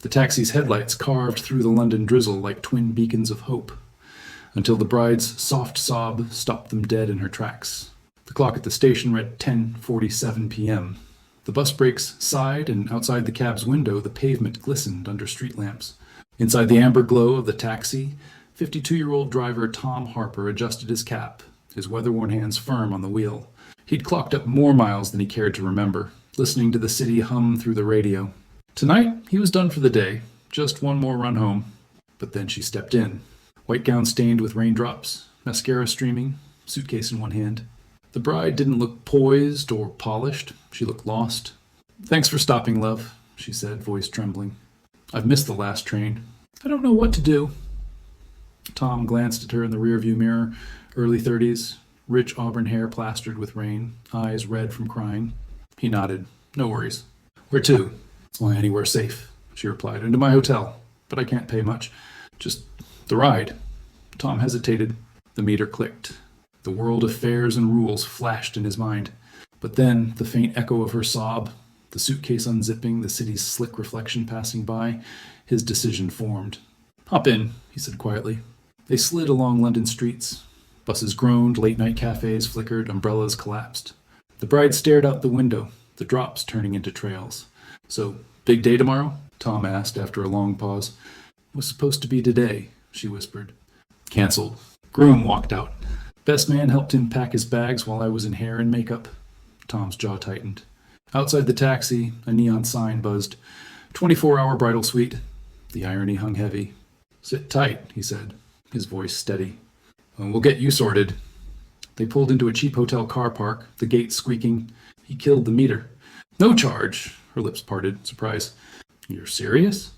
The taxi's headlights carved through the London drizzle like twin beacons of hope, until the bride's soft sob stopped them dead in her tracks. The clock at the station read 10:47 p.m. The bus brakes sighed, and outside the cab's window the pavement glistened under street lamps. Inside the amber glow of the taxi, 52-year-old driver Tom Harper adjusted his cap, his weather-worn hands firm on the wheel. He'd clocked up more miles than he cared to remember, listening to the city hum through the radio. Tonight, he was done for the day, just one more run home. But then she stepped in, white gown stained with raindrops, mascara streaming, suitcase in one hand. The bride didn't look poised or polished. She looked lost. "Thanks for stopping, love," she said, voice trembling. "I've missed the last train. I don't know what to do." Tom glanced at her in the rearview mirror, early 30s, rich auburn hair plastered with rain, eyes red from crying. He nodded. "No worries." "Where to?" "Why, anywhere safe," she replied. "And to my hotel. But I can't pay much. Just the ride." Tom hesitated. The meter clicked. The world of fares and rules flashed in his mind. But then the faint echo of her sob, the suitcase unzipping, the city's slick reflection passing by, his decision formed. "Hop in," he said quietly. They slid along London streets. Buses groaned, late-night cafes flickered, umbrellas collapsed. The bride stared out the window, the drops turning into trails. "So, big day tomorrow?" Tom asked after a long pause. "Was supposed to be today," she whispered. "Cancelled." Groom walked out. "Best man helped him pack his bags while I was in hair and makeup." Tom's jaw tightened. Outside the taxi, a neon sign buzzed. 24-hour bridal suite. The irony hung heavy. "Sit tight," he said, his voice steady. "We'll get you sorted." They pulled into a cheap hotel car park, the gate squeaking. He killed the meter. "No charge." Her lips parted, surprise. "You're serious?"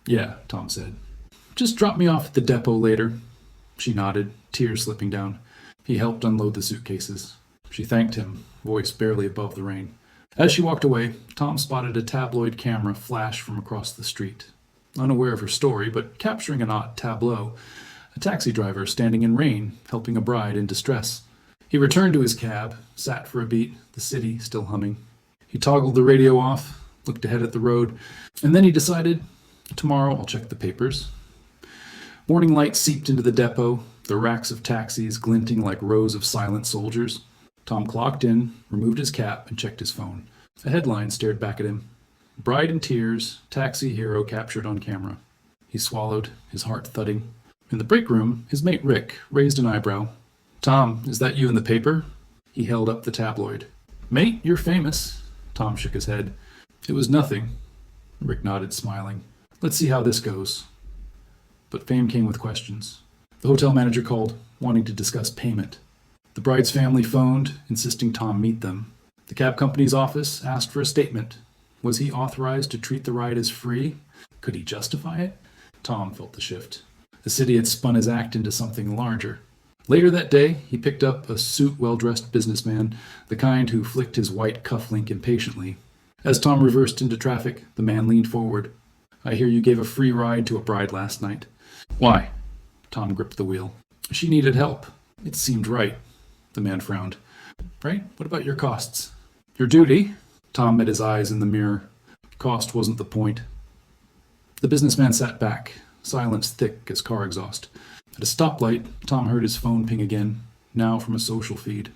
"Yeah," Tom said. "Just drop me off at the depot later." She nodded, tears slipping down. He helped unload the suitcases. She thanked him, voice barely above the rain. As she walked away, Tom spotted a tabloid camera flash from across the street. Unaware of her story, but capturing an odd tableau, a taxi driver standing in rain, helping a bride in distress. He returned to his cab, sat for a beat, the city still humming. He toggled the radio off, looked ahead at the road, and then he decided, tomorrow I'll check the papers. Morning light seeped into the depot, the racks of taxis glinting like rows of silent soldiers. Tom clocked in, removed his cap, and checked his phone. A headline stared back at him. "Bride in tears, taxi hero captured on camera." He swallowed, his heart thudding. In the break room, his mate Rick raised an eyebrow. "Tom, is that you in the paper?" He held up the tabloid. "Mate, you're famous." Tom shook his head. "It was nothing." Rick nodded, smiling. "Let's see how this goes." But fame came with questions. The hotel manager called, wanting to discuss payment. The bride's family phoned, insisting Tom meet them. The cab company's office asked for a statement. Was he authorized to treat the ride as free? Could he justify it? Tom felt the shift. The city had spun his act into something larger. Later that day, he picked up a suit, well-dressed businessman, the kind who flicked his white cufflink impatiently. As Tom reversed into traffic, the man leaned forward. "I hear you gave a free ride to a bride last night." "Why?" Tom gripped the wheel. "She needed help. It seemed right." The man frowned. "Right? What about your costs?" "Your duty?" Tom met his eyes in the mirror. Cost wasn't the point. The businessman sat back, silence thick as car exhaust. At a stoplight, Tom heard his phone ping again, now from a social feed.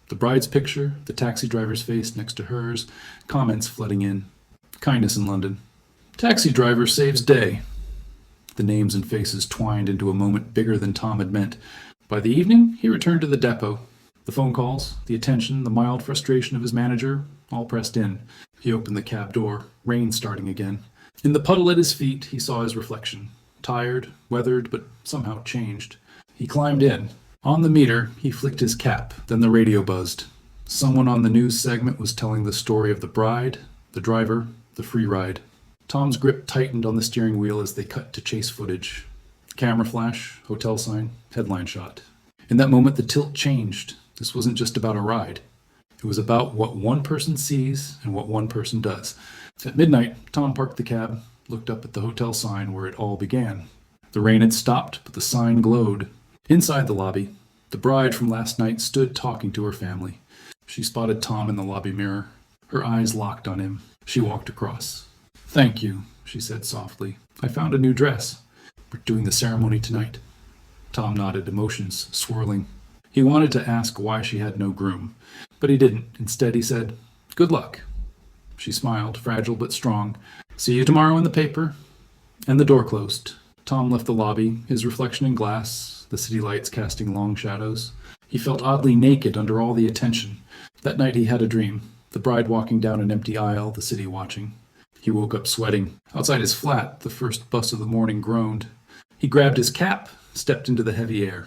The bride's picture, the taxi driver's face next to hers, comments flooding in. Kindness in London. "Taxi driver saves day." The names and faces twined into a moment bigger than Tom had meant. By the evening, he returned to the depot. The phone calls, the attention, the mild frustration of his manager, all pressed in. He opened the cab door, rain starting again. In the puddle at his feet, he saw his reflection. Tired, weathered, but somehow changed. He climbed in. On the meter, he flicked his cap, then the radio buzzed. Someone on the news segment was telling the story of the bride, the driver, the free ride. Tom's grip tightened on the steering wheel as they cut to chase footage. Camera flash, hotel sign, headline shot. In that moment, the tilt changed. This wasn't just about a ride. It was about what one person sees and what one person does. At midnight, Tom parked the cab, looked up at the hotel sign where it all began. The rain had stopped, but the sign glowed. Inside the lobby, the bride from last night stood talking to her family. She spotted Tom in the lobby mirror. Her eyes locked on him. She walked across. "Thank you," she said softly. I found a new dress. We're doing the ceremony tonight. Tom nodded, emotions swirling. He wanted to ask why she had no groom, but he didn't. Instead, he said, Good luck. She smiled, fragile but strong. See you tomorrow in the paper. And the door closed. Tom left the lobby, his reflection in glass, the city lights casting long shadows. He felt oddly naked under all the attention. That night he had a dream. The bride walking down an empty aisle, the city watching. He woke up sweating. Outside his flat, the first bus of the morning groaned. He grabbed his cap, stepped into the heavy air.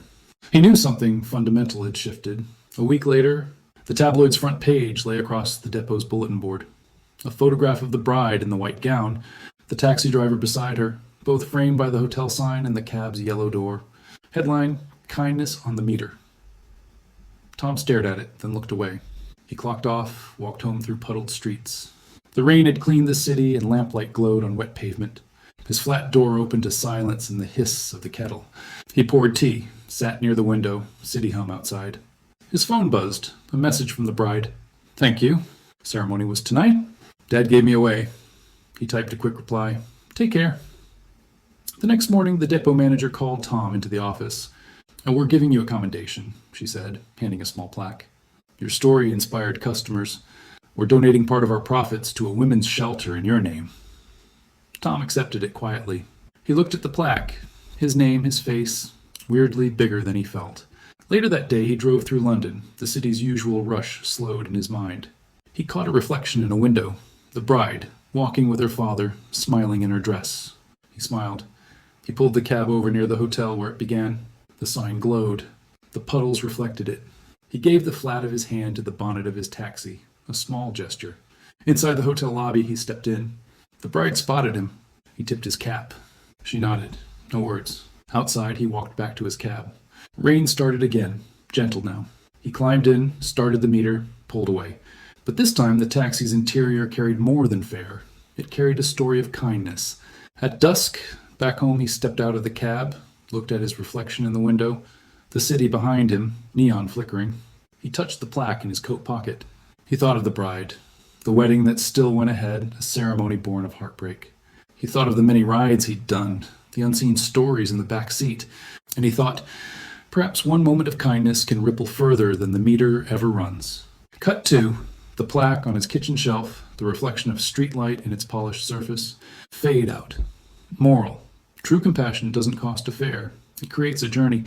He knew something fundamental had shifted. A week later, the tabloid's front page lay across the depot's bulletin board. A photograph of the bride in the white gown, the taxi driver beside her, both framed by the hotel sign and the cab's yellow door. Headline, Kindness on the Meter. Tom stared at it, then looked away. He clocked off, walked home through puddled streets. The rain had cleaned the city and lamplight glowed on wet pavement. His flat door opened to silence and the hiss of the kettle. He poured tea, sat near the window, city hum outside. His phone buzzed, a message from the bride. Thank you. Ceremony was tonight. Dad gave me away. He typed a quick reply. Take care. The next morning, the depot manager called Tom into the office. And we're giving you a commendation, she said, handing a small plaque. Your story inspired customers. We're donating part of our profits to a women's shelter in your name. Tom accepted it quietly. He looked at the plaque, his name, his face, weirdly bigger than he felt. Later that day, he drove through London. The city's usual rush slowed in his mind. He caught a reflection in a window. The bride, walking with her father, smiling in her dress. He smiled. He pulled the cab over near the hotel where it began. The sign glowed. The puddles reflected it. He gave the flat of his hand to the bonnet of his taxi, a small gesture. Inside the hotel lobby, he stepped in. The bride spotted him. He tipped his cap. She nodded. No words. Outside, he walked back to his cab. Rain started again, gentle now. He climbed in, started the meter, pulled away. But this time, the taxi's interior carried more than fare. It carried a story of kindness. At dusk, back home, he stepped out of the cab, looked at his reflection in the window, the city behind him, neon flickering. He touched the plaque in his coat pocket. He thought of the bride, the wedding that still went ahead, a ceremony born of heartbreak. He thought of the many rides he'd done, the unseen stories in the back seat, and he thought, perhaps one moment of kindness can ripple further than the meter ever runs. Cut to the plaque on his kitchen shelf, the reflection of streetlight in its polished surface. Fade out. Moral. True compassion doesn't cost a fare. It creates a journey.